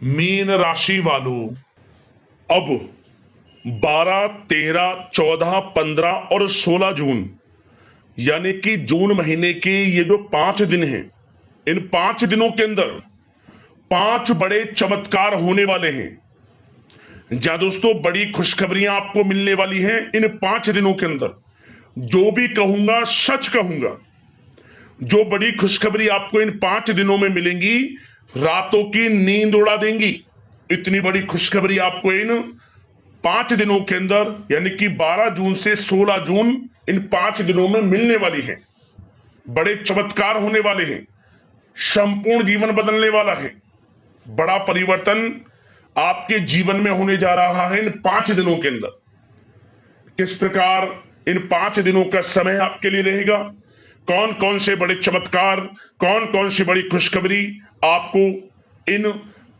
Mean राशि वालों, अब 12, 13, 14, 15 और 16 जून यानी कि जून महीने के ये जो 5 दिन हैं, इन 5 दिनों के अंदर 5 बड़े चमत्कार होने वाले हैं। जहां दोस्तों बड़ी खुशखबरियां आपको मिलने वाली हैं इन 5 दिनों के अंदर। जो भी कहूंगा सच कहूंगा। जो बड़ी खुशखबरी आपको इन 5 दिनों में मिलेंगी, रातों की नींद उड़ा देंगी। इतनी बड़ी खुशखबरी आपको इन 5 दिनों के अंदर यानी कि 12 जून से 16 जून इन 5 दिनों में मिलने वाली है। बड़े चमत्कार होने वाले हैं। संपूर्ण जीवन बदलने वाला है। बड़ा परिवर्तन आपके जीवन में होने जा रहा है इन 5 दिनों के अंदर। किस प्रकार इन 5 दिनों का समय आपके लिए रहेगा, कौन कौन से बड़े चमत्कार, कौन कौन सी बड़ी खुशखबरी आपको इन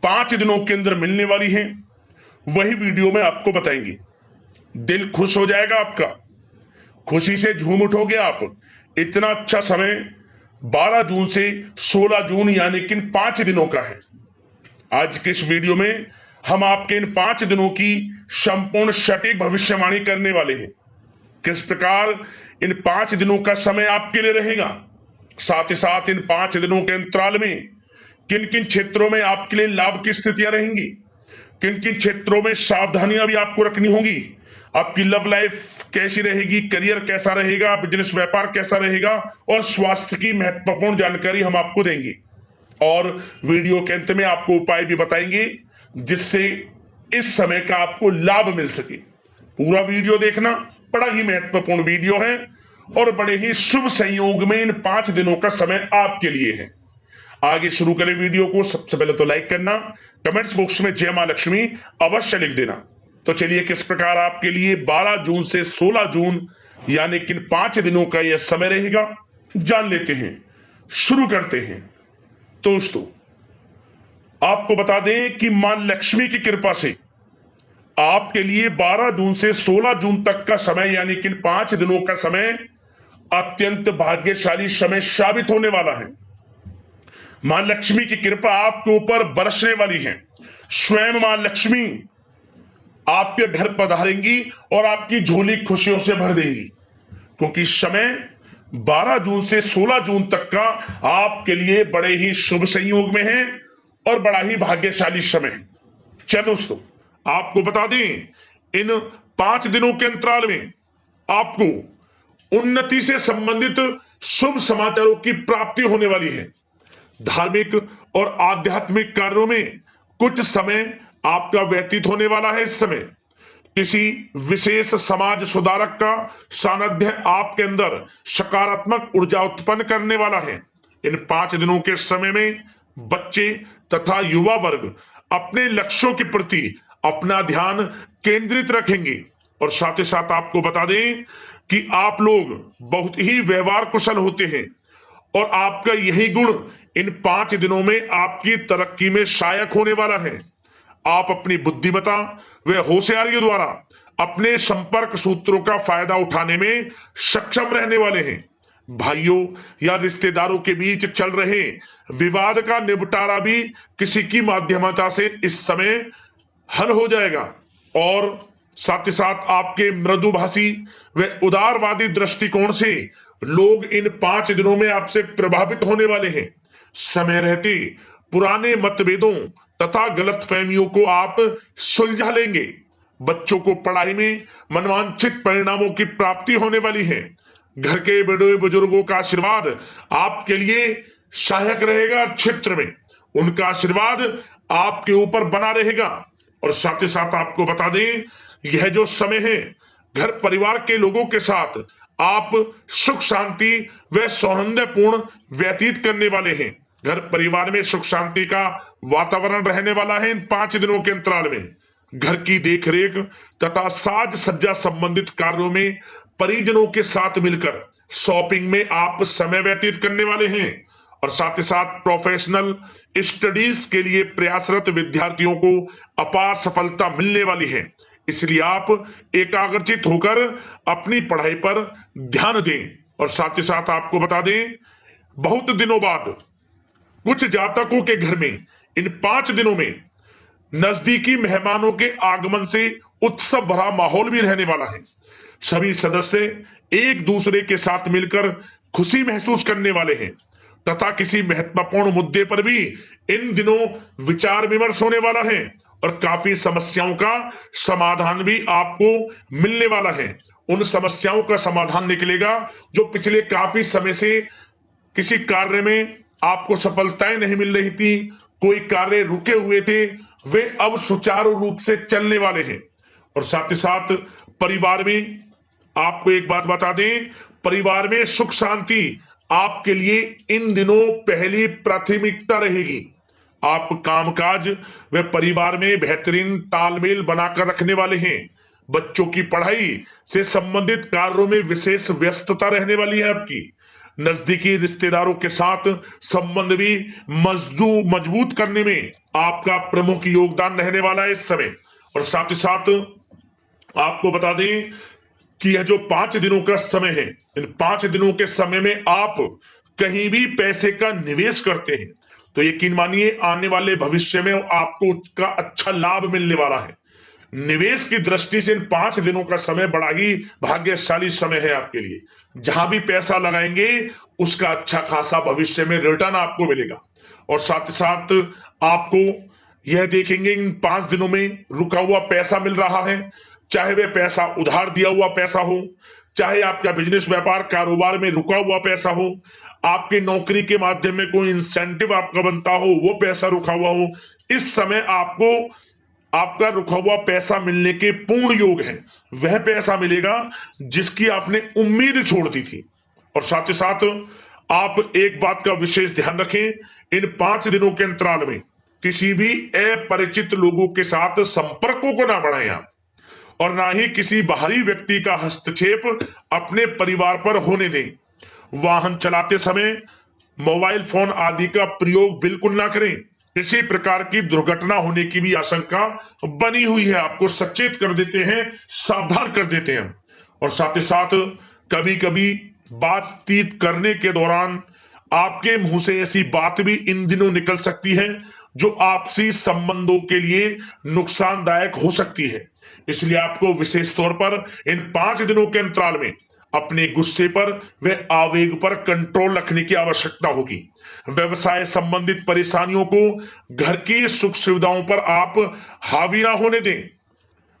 5 दिनों के अंदर मिलने वाली है, वही वीडियो में आपको बताएंगे। दिल खुश हो जाएगा आपका, खुशी से झूम उठोगे आप। इतना अच्छा समय 12 जून से 16 जून यानी कि इन 5 दिनों का है। आज के इस वीडियो में हम आपके इन 5 दिनों की संपूर्ण सटीक भविष्यवाणी करने वाले हैं। किस प्रकार इन 5 दिनों का समय आपके लिए रहेगा, साथ ही साथ इन 5 दिनों के अंतराल में किन किन क्षेत्रों में आपके लिए लाभ की स्थितियां रहेंगी, किन किन क्षेत्रों में सावधानियां भी आपको रखनी होगी, आपकी लव लाइफ कैसी रहेगी, करियर कैसा रहेगा, बिजनेस व्यापार कैसा रहेगा और स्वास्थ्य की महत्वपूर्ण जानकारी हम आपको देंगे। और वीडियो के अंत में आपको उपाय भी बताएंगे जिससे इस समय का आपको लाभ मिल सके। पूरा वीडियो देखना, बड़ा ही महत्वपूर्ण वीडियो है और बड़े ही शुभ संयोग में इन 5 दिनों का समय आपके लिए है। आगे शुरू करें वीडियो को। सबसे पहले तो लाइक करना, कमेंट्स बॉक्स में जय मां लक्ष्मी अवश्य लिख देना। तो चलिए किस प्रकार आपके लिए 12 जून से 16 जून यानी कि 5 दिनों का यह समय रहेगा, जान लेते हैं। शुरू करते हैं। दोस्तों आपको बता दें कि मां लक्ष्मी की कृपा से आपके लिए 12 जून से 16 जून तक का समय यानी कि 5 दिनों का समय अत्यंत भाग्यशाली समय साबित होने वाला है। मां लक्ष्मी की कृपा आपके ऊपर बरसने वाली है। स्वयं मां लक्ष्मी आपके घर पधारेंगी और आपकी झोली खुशियों से भर देंगी, क्योंकि समय 12 जून से 16 जून तक का आपके लिए बड़े ही शुभ संयोग में है और बड़ा ही भाग्यशाली समय है। चलिए दोस्तों आपको बता दें, इन 5 दिनों के अंतराल में आपको उन्नति से संबंधित शुभ समाचारों की प्राप्ति होने वाली है। धार्मिक और आध्यात्मिक कार्यों में कुछ समय आपका व्यतीत होने वाला है। इस समय किसी विशेष समाज सुधारक का सानिध्य आपके अंदर सकारात्मक ऊर्जा उत्पन्न करने वाला है। इन 5 दिनों के समय में बच्चे तथा युवा वर्ग अपने लक्ष्यों के प्रति अपना ध्यान केंद्रित रखेंगे। और साथ ही साथ आपको बता दें कि आप लोग बहुत ही व्यवहार कुशल होते हैं और आपका यही गुण इन 5 दिनों में आपकी तरक्की में सहायक होने वाला है। आप अपनी बुद्धिमत्ता व होशियारी द्वारा अपने संपर्क सूत्रों का फायदा उठाने में सक्षम रहने वाले हैं। भाइयों या रिश्तेदारों के बीच चल रहे विवाद का निपटारा भी किसी की माध्यमता से इस समय हल हो जाएगा। और साथ ही साथ आपके मृदुभाषी व उदारवादी दृष्टिकोण से लोग इन 5 दिनों में आपसे प्रभावित होने वाले हैं। समय रहते पुराने मतभेदों तथा गलतफहमियों को आप सुलझा लेंगे। बच्चों को पढ़ाई में मनवांछित परिणामों की प्राप्ति होने वाली है। घर के बड़े बुजुर्गों का आशीर्वाद आपके लिए सहायक रहेगा। क्षेत्र में उनका आशीर्वाद आपके ऊपर बना रहेगा। और साथ ही साथ आपको बता दें, यह जो समय है घर परिवार के लोगों के साथ आप सुख शांति व सौहार्दपूर्ण व्यतीत करने वाले हैं। घर परिवार में सुख शांति का वातावरण रहने वाला है। इन 5 दिनों के अंतराल में घर की देखरेख तथा साज सज्जा संबंधित कार्यों में परिजनों के साथ मिलकर शॉपिंग में आप समय व्यतीत करने वाले हैं। और साथ ही साथ प्रोफेशनल स्टडीज के लिए प्रयासरत विद्यार्थियों को अपार सफलता मिलने वाली है। इसलिए आप एकाग्रचित होकर अपनी पढ़ाई पर ध्यान दें। और साथ ही साथ आपको बता दें, बहुत दिनों बाद कुछ जातकों के घर में इन 5 दिनों में नजदीकी मेहमानों के आगमन से उत्सव भरा माहौल भी रहने वाला है। सभी सदस्य एक दूसरे के साथ मिलकर खुशी महसूस करने वाले हैं तथा किसी महत्वपूर्ण मुद्दे पर भी इन दिनों विचार विमर्श होने वाला है और काफी समस्याओं का समाधान भी आपको मिलने वाला है। उन समस्याओं का समाधान निकलेगा जो पिछले काफी समय से किसी कार्य में आपको सफलताएं नहीं मिल रही थी, कोई कार्य रुके हुए थे, वे अब सुचारू रूप से चलने वाले हैं। और साथ ही साथ परिवार में आपको एक बात बता दें, परिवार में सुख शांति आपके लिए इन दिनों पहली प्राथमिकता रहेगी। आप कामकाज व परिवार में बेहतरीन तालमेल बनाकर रखने वाले हैं। बच्चों की पढ़ाई से संबंधित कार्यों में विशेष व्यस्तता रहने वाली है आपकी। नजदीकी रिश्तेदारों के साथ संबंध भी मजबूत करने में आपका प्रमुख योगदान रहने वाला है इस समय। और साथ ही साथ आपको बता दें कि यह जो 5 दिनों का समय है, इन 5 दिनों के समय में आप कहीं भी पैसे का निवेश करते हैं तो यकीन मानिए आने वाले भविष्य में आपको उसका अच्छा लाभ मिलने वाला है। निवेश की दृष्टि से इन 5 दिनों का समय बड़ा ही भाग्यशाली समय है आपके लिए। जहां भी पैसा लगाएंगे उसका अच्छा खासा भविष्य में रिटर्न आपको मिलेगा। और साथ ही साथ आपको यह देखेंगे इन 5 दिनों में रुका हुआ पैसा मिल रहा है, चाहे वह पैसा उधार दिया हुआ पैसा हो, चाहे आपका बिजनेस व्यापार कारोबार में रुका हुआ पैसा हो, आपकी नौकरी के माध्यम में कोई इंसेंटिव आपका बनता हो, वो पैसा रुका हुआ हो, इस समय आपको आपका रुका हुआ पैसा मिलने के पूर्ण योग है। वह पैसा मिलेगा जिसकी आपने उम्मीद छोड़ दी थी। और साथ ही साथ आप एक बात का विशेष ध्यान रखें, इन 5 दिनों के अंतराल में किसी भी अपरिचित लोगों के साथ संपर्कों को ना बढ़ाएं आप, और ना ही किसी बाहरी व्यक्ति का हस्तक्षेप अपने परिवार पर होने दें। वाहन चलाते समय मोबाइल फोन आदि का प्रयोग बिल्कुल ना करें। किसी प्रकार की दुर्घटना होने की भी आशंका बनी हुई है, आपको सचेत कर देते हैं, सावधान कर देते हैं। और साथ ही साथ कभी कभी बातचीत करने के दौरान आपके मुंह से ऐसी बात भी इन दिनों निकल सकती है जो आपसी संबंधों के लिए नुकसानदायक हो सकती है। इसलिए आपको विशेष तौर पर इन 5 दिनों के अंतराल में अपने गुस्से पर व आवेग पर कंट्रोल रखने की आवश्यकता होगी। व्यवसाय संबंधित परेशानियों को घर की सुख सुविधाओं पर आप हावी ना होने दें।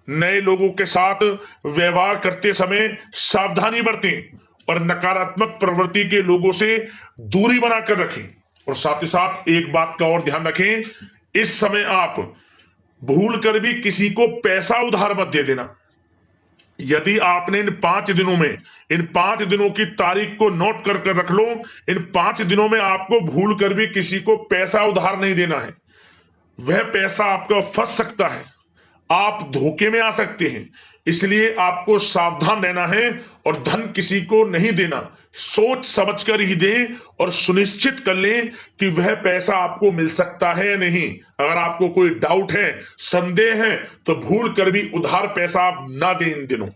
नए लोगों के साथ व्यवहार करते समय सावधानी बरतें और नकारात्मक प्रवृत्ति के लोगों से दूरी बनाकर रखें। और साथ ही साथ एक बात का और ध्यान रखें, इस समय आप भूल कर भी किसी को पैसा उधार मत दे देना। यदि आपने इन 5 दिनों में इन 5 दिनों की तारीख को नोट कर कर रख लो, इन 5 दिनों में आपको भूल कर भी किसी को पैसा उधार नहीं देना है। वह पैसा आपका फंस सकता है, आप धोखे में आ सकते हैं। इसलिए आपको सावधान रहना है और धन किसी को नहीं देना। सोच समझ कर ही दें और सुनिश्चित कर लें कि वह पैसा आपको मिल सकता है या नहीं। अगर आपको कोई डाउट है, संदेह है, तो भूल कर भी उधार पैसा आप ना दें इन दिनों,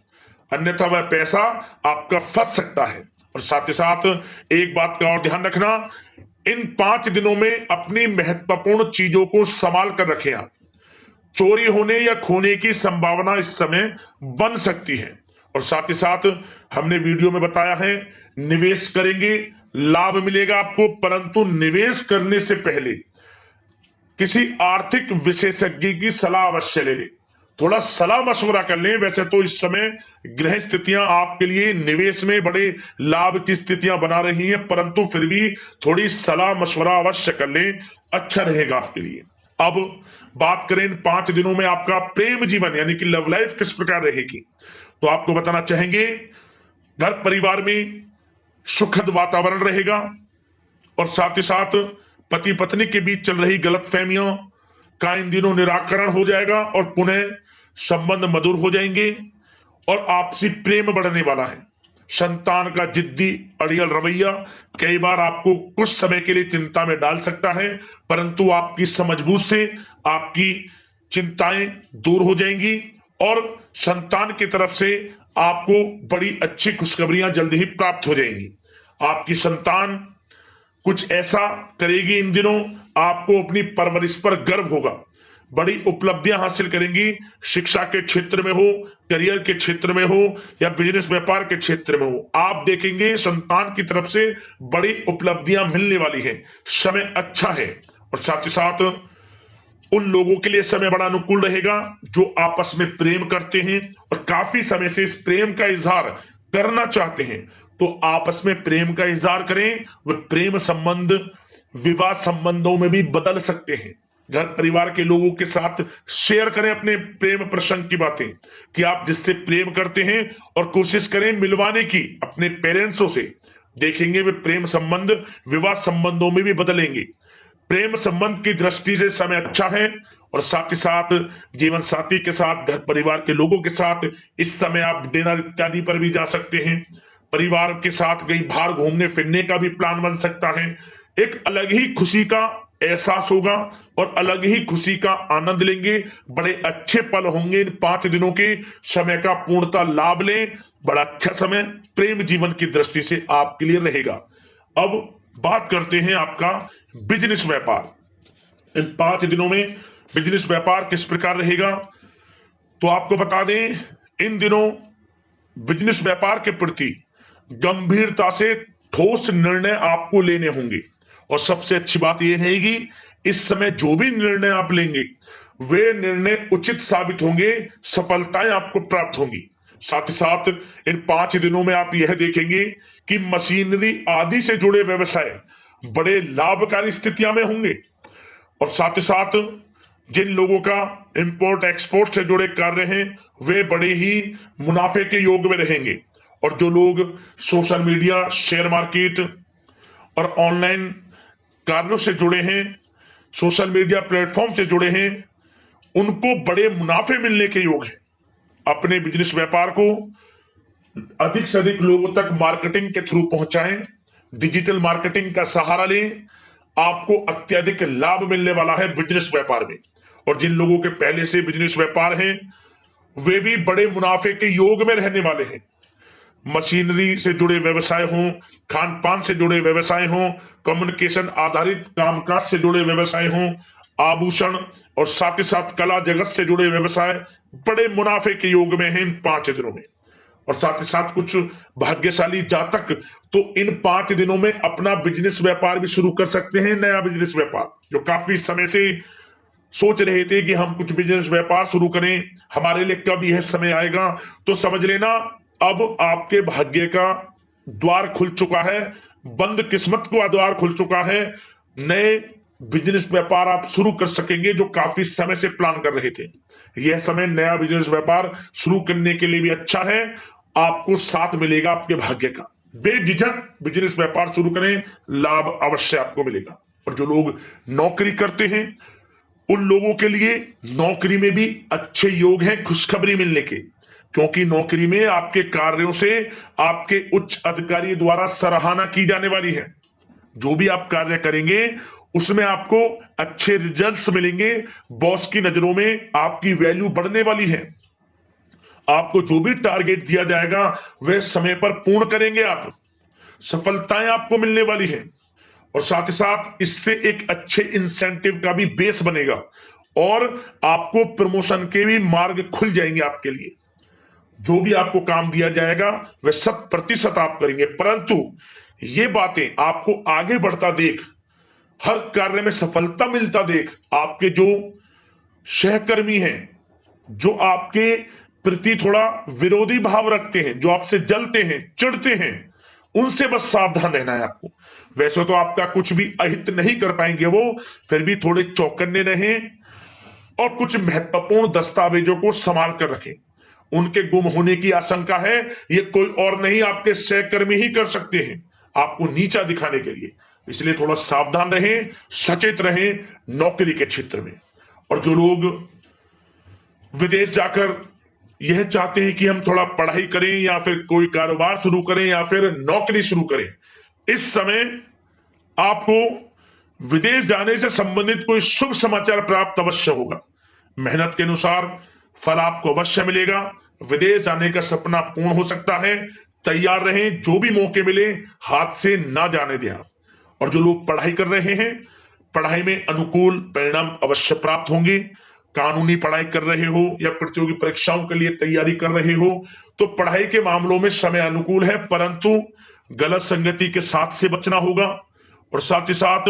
अन्यथा वह पैसा आपका फंस सकता है। और साथ ही साथ एक बात का और ध्यान रखना, इन 5 दिनों में अपनी महत्वपूर्ण चीजों को संभाल कर रखें आप। चोरी होने या खोने की संभावना इस समय बन सकती है। और साथ ही साथ हमने वीडियो में बताया है, निवेश करेंगे लाभ मिलेगा आपको, परंतु निवेश करने से पहले किसी आर्थिक विशेषज्ञ की सलाह अवश्य ले लें, थोड़ा सलाह मशवरा कर लें। वैसे तो इस समय ग्रह स्थितियां आपके लिए निवेश में बड़े लाभ की स्थितियां बना रही हैं, परंतु फिर भी थोड़ी सलाह मशवरा अवश्य कर लें, अच्छा रहेगा आपके लिए। अब बात करें इन 5 दिनों में आपका प्रेम जीवन यानी कि लव लाइफ किस प्रकार रहेगी, तो आपको बताना चाहेंगे घर परिवार में सुखद वातावरण रहेगा। और साथ ही साथ पति पत्नी के बीच चल रही गलतफहमियों का इन दिनों निराकरण हो जाएगा और पुनः संबंध मधुर हो जाएंगे और आपसी प्रेम बढ़ने वाला है। संतान का जिद्दी अड़ियल रवैया कई बार आपको कुछ समय के लिए चिंता में डाल सकता है, परंतु आपकी समझबूझ से आपकी चिंताएं दूर हो जाएंगी और संतान की तरफ से आपको बड़ी अच्छी खुशखबरियां जल्दी ही प्राप्त हो जाएंगी। आपकी संतान कुछ ऐसा करेगी इन दिनों, आपको अपनी परवरिश पर गर्व होगा। बड़ी उपलब्धियां हासिल करेंगी। शिक्षा के क्षेत्र में हो, करियर के क्षेत्र में हो या बिजनेस व्यापार के क्षेत्र में हो, आप देखेंगे संतान की तरफ से बड़ी उपलब्धियां मिलने वाली है। समय अच्छा है और साथ ही साथ उन लोगों के लिए समय बड़ा अनुकूल रहेगा जो आपस में प्रेम करते हैं और काफी समय से इस प्रेम का इजहार करना चाहते हैं। तो आपस में प्रेम का इजहार करें। वह प्रेम संबंध विवाह संबंधों में भी बदल सकते हैं। घर परिवार के लोगों के साथ शेयर करें अपने प्रेम प्रसंग की बातें कि आप जिससे प्रेम करते हैं और कोशिश करें मिलवाने की अपने पेरेंट्सों से। देखेंगे वे प्रेम संबंध विवाह संबंधों में भी बदलेंगे। प्रेम संबंध की दृष्टि से समय अच्छा है और साथ ही साथ जीवन साथी के साथ, घर परिवार के लोगों के साथ इस समय आप डिनर इत्यादि पर भी जा सकते हैं। परिवार के साथ कहीं बाहर घूमने फिरने का भी प्लान बन सकता है। एक अलग ही खुशी का एहसास होगा और अलग ही खुशी का आनंद लेंगे। बड़े अच्छे पल होंगे। इन 5 दिनों के समय का पूर्णता लाभ लें। बड़ा अच्छा समय प्रेम जीवन की दृष्टि से आपके लिए रहेगा। अब बात करते हैं आपका बिजनेस व्यापार। इन 5 दिनों में बिजनेस व्यापार किस प्रकार रहेगा, तो आपको बता दें, इन दिनों बिजनेस व्यापार के प्रति गंभीरता से ठोस निर्णय आपको लेने होंगे। और सबसे अच्छी बात यह रहेगी, इस समय जो भी निर्णय आप लेंगे वे निर्णय उचित साबित होंगे, सफलताएं आपको प्राप्त होंगी। साथ ही साथ इन 5 दिनों में आप यह देखेंगे कि मशीनरी आदि से जुड़े व्यवसाय बड़े लाभकारी स्थितियां में होंगे। और साथ ही साथ जिन लोगों का इंपोर्ट एक्सपोर्ट से जुड़े कार्य हैं वे बड़े ही मुनाफे के योग में रहेंगे। और जो लोग सोशल मीडिया, शेयर मार्केट और ऑनलाइन कार्यों से जुड़े हैं, सोशल मीडिया प्लेटफॉर्म से जुड़े हैं, उनको बड़े मुनाफे मिलने के योग हैं। अपने बिजनेस व्यापार को अधिक से अधिक लोगों तक मार्केटिंग के थ्रू पहुंचाएं, डिजिटल मार्केटिंग का सहारा लें। आपको अत्यधिक लाभ मिलने वाला है बिजनेस व्यापार में। और जिन लोगों के पहले से बिजनेस व्यापार हैं वे भी बड़े मुनाफे के योग में रहने वाले हैं। मशीनरी से जुड़े व्यवसाय हों, खान पान से जुड़े व्यवसाय हों, कम्युनिकेशन आधारित कामकाज से जुड़े व्यवसाय हों, आभूषण और साथ ही साथ कला जगत से जुड़े व्यवसाय बड़े मुनाफे के योग में हैं इन 5 दिनों में। और साथ ही साथ कुछ भाग्यशाली जातक तो इन 5 दिनों में अपना बिजनेस व्यापार भी शुरू कर सकते हैं। नया बिजनेस व्यापार जो काफी समय से सोच रहे थे कि हम कुछ बिजनेस व्यापार शुरू करें, हमारे लिए कब यह समय आएगा, तो समझ लेना अब आपके भाग्य का द्वार खुल चुका है। बंद किस्मत का द्वार खुल चुका है। नए बिजनेस व्यापार आप शुरू कर सकेंगे जो काफी समय से प्लान कर रहे थे। यह समय नया बिजनेस व्यापार शुरू करने के लिए भी अच्छा है। आपको साथ मिलेगा आपके भाग्य का। बेझिझक बिजनेस व्यापार शुरू करें, लाभ अवश्य आपको मिलेगा। और जो लोग नौकरी करते हैं उन लोगों के लिए नौकरी में भी अच्छे योग हैं खुशखबरी मिलने के, क्योंकि नौकरी में आपके कार्यों से आपके उच्च अधिकारी द्वारा सराहना की जाने वाली है। जो भी आप कार्य करेंगे उसमें आपको अच्छे रिजल्ट्स मिलेंगे। बॉस की नजरों में आपकी वैल्यू बढ़ने वाली है। आपको जो भी टारगेट दिया जाएगा वह समय पर पूर्ण करेंगे आप। सफलताएं आपको मिलने वाली है। और साथ ही साथ इससे एक अच्छे इंसेंटिव का भी बेस बनेगा और आपको प्रमोशन के भी मार्ग खुल जाएंगे आपके लिए। जो भी आपको काम दिया जाएगा वह 100% आप करेंगे। परंतु ये बातें आपको आगे बढ़ता देख, हर कार्य में सफलता मिलता देख, आपके जो सहकर्मी हैं, जो आपके प्रति थोड़ा विरोधी भाव रखते हैं, जो आपसे जलते हैं, चिढ़ते हैं, उनसे बस सावधान रहना है आपको। वैसे तो आपका कुछ भी अहित नहीं कर पाएंगे वो, फिर भी थोड़े चौकन्ने रहें और कुछ महत्वपूर्ण दस्तावेजों को संभाल कर रखें। उनके गुम होने की आशंका है, ये कोई और नहीं आपके सहकर्मी ही कर सकते हैं आपको नीचा दिखाने के लिए। इसलिए थोड़ा सावधान रहें, सचेत रहें नौकरी के क्षेत्र में। और जो लोग विदेश जाकर यह चाहते हैं कि हम थोड़ा पढ़ाई करें या फिर कोई कारोबार शुरू करें या फिर नौकरी शुरू करें, इस समय आपको विदेश जाने से संबंधित कोई शुभ समाचार प्राप्त अवश्य होगा। मेहनत के अनुसार फल आपको अवश्य मिलेगा। विदेश जाने का सपना पूर्ण हो सकता है। तैयार रहें, जो भी मौके मिले हाथ से ना जाने दें आप। और जो लोग पढ़ाई कर रहे हैं, पढ़ाई में अनुकूल परिणाम अवश्य प्राप्त होंगे। कानूनी पढ़ाई कर रहे हो या प्रतियोगी परीक्षाओं के लिए तैयारी कर रहे हो तो पढ़ाई के मामलों में समय अनुकूल है, परंतु गलत संगति के साथ से बचना होगा और साथ ही साथ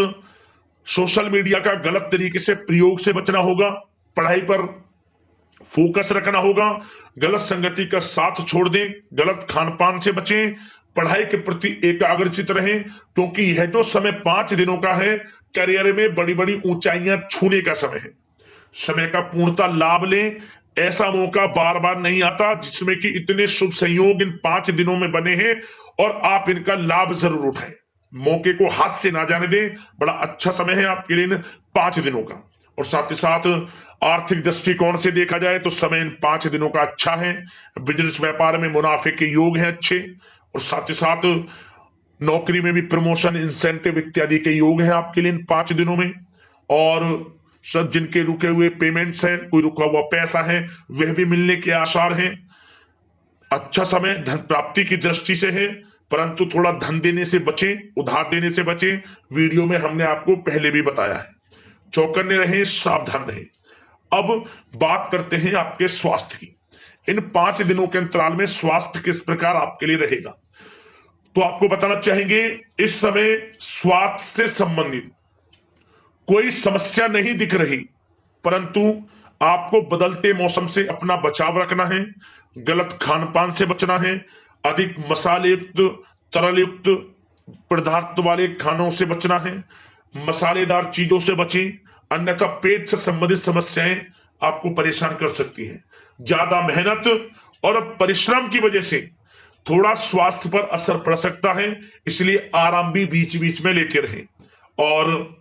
सोशल मीडिया का गलत तरीके से प्रयोग से बचना होगा। पढ़ाई पर फोकस रखना होगा, गलत संगति का साथ छोड़ दें, गलत खान पान से बचें, पढ़ाई के प्रति एकाग्रचित रहें, क्योंकि यह जो समय 5 दिनों का है करियर में बड़ी बड़ी ऊंचाइयां छूने का समय है। समय का पूर्णतः लाभ लें, ऐसा मौका बार बार नहीं आता जिसमें कि इतने शुभ संयोग इन 5 दिनों में बने हैं और आप इनका लाभ जरूर उठाएं। मौके को हाथ से ना जाने दें, बड़ा अच्छा समय है आपके लिए इन 5 दिनों का। और साथ ही साथ आर्थिक दृष्टिकोण से देखा जाए तो समय इन 5 दिनों का अच्छा है। बिजनेस व्यापार में मुनाफे के योग हैं अच्छे, और साथ ही साथ नौकरी में भी प्रमोशन, इंसेंटिव इत्यादि के योग हैं आपके लिए इन 5 दिनों में। और सब जिनके रुके हुए पेमेंट्स हैं, कोई रुका हुआ पैसा है, वह भी मिलने के आसार हैं। अच्छा समय धन प्राप्ति की दृष्टि से है, परंतु थोड़ा धन देने से बचें, उधार देने से बचें। वीडियो में हमने आपको पहले भी बताया है। चौकन्ने रहें, सावधान रहें। अब बात करते हैं आपके स्वास्थ्य की। इन 5 दिनों के अंतराल में स्वास्थ्य किस प्रकार आपके लिए रहेगा, तो आपको बताना चाहेंगे इस समय स्वास्थ्य से संबंधित कोई समस्या नहीं दिख रही, परंतु आपको बदलते मौसम से अपना बचाव रखना है, गलत खान पान से बचना है, अधिक मसाले युक्त, तरल युक्त पदार्थ वाले खानों से बचना है, मसालेदार चीजों से बचें, अन्यथा पेट से संबंधित समस्याएं आपको परेशान कर सकती हैं। ज्यादा मेहनत और परिश्रम की वजह से थोड़ा स्वास्थ्य पर असर पड़ सकता है, इसलिए आराम भी बीच बीच में लेते रहें। और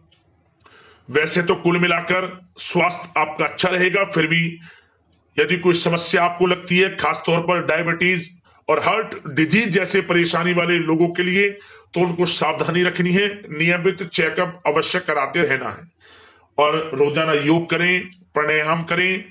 वैसे तो कुल मिलाकर स्वास्थ्य आपका अच्छा रहेगा, फिर भी यदि कोई समस्या आपको लगती है, खासतौर पर डायबिटीज और हार्ट डिजीज जैसे परेशानी वाले लोगों के लिए, तो उनको सावधानी रखनी है, नियमित चेकअप अवश्य कराते रहना है और रोजाना योग करें, प्राणायाम करें,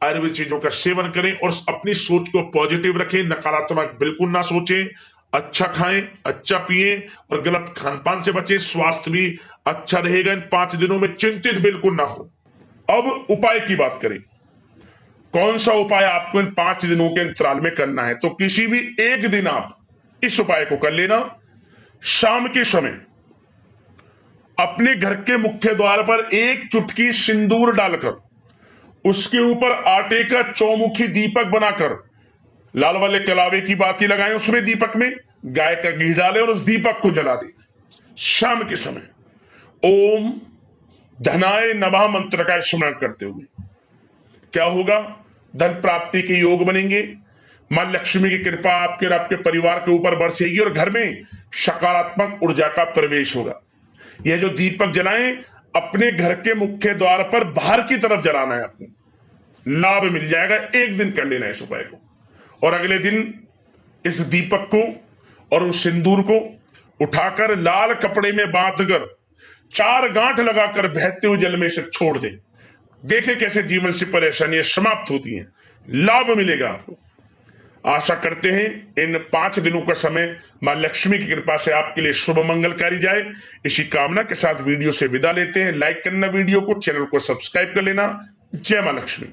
आयुर्वेद चीजों का सेवन करें और अपनी सोच को पॉजिटिव रखें, नकारात्मक बिल्कुल ना सोचें, अच्छा खाएं, अच्छा पिएं और गलत खान पान से बचें। स्वास्थ्य भी अच्छा रहेगा इन 5 दिनों में, चिंतित बिल्कुल ना हो। अब उपाय की बात करें, कौन सा उपाय आपको इन 5 दिनों के अंतराल में करना है, तो किसी भी एक दिन आप इस उपाय को कर लेना। शाम के समय अपने घर के मुख्य द्वार पर 1 चुटकी सिंदूर डालकर उसके ऊपर आटे का चौमुखी दीपक बनाकर लाल वाले कलावे की बाती लगाएं, उसमें दीपक में गाय का घी डालें और उस दीपक को जला दें। शाम के समय ओम धनाय नमः मंत्र का स्मरण करते हुए क्या होगा, धन प्राप्ति के योग बनेंगे, मां लक्ष्मी की कृपा आपके और आपके परिवार के ऊपर बरसेगी और घर में सकारात्मक ऊर्जा का प्रवेश होगा। यह जो दीपक जलाएं अपने घर के मुख्य द्वार पर बाहर की तरफ जलाना है, आपको लाभ मिल जाएगा। एक दिन कर लेना है इस उपाय को और अगले दिन इस दीपक को और उस सिंदूर को उठाकर लाल कपड़े में बांधकर 4 गांठ लगाकर बहते हुए जल में से छोड़ दें। देखें कैसे जीवन से परेशानियां समाप्त होती हैं, लाभ मिलेगा आपको। आशा करते हैं इन 5 दिनों का समय मां लक्ष्मी की कृपा से आपके लिए शुभ मंगलकारी जाए। इसी कामना के साथ वीडियो से विदा लेते हैं। लाइक करना वीडियो को, चैनल को सब्सक्राइब कर लेना। जय मां लक्ष्मी।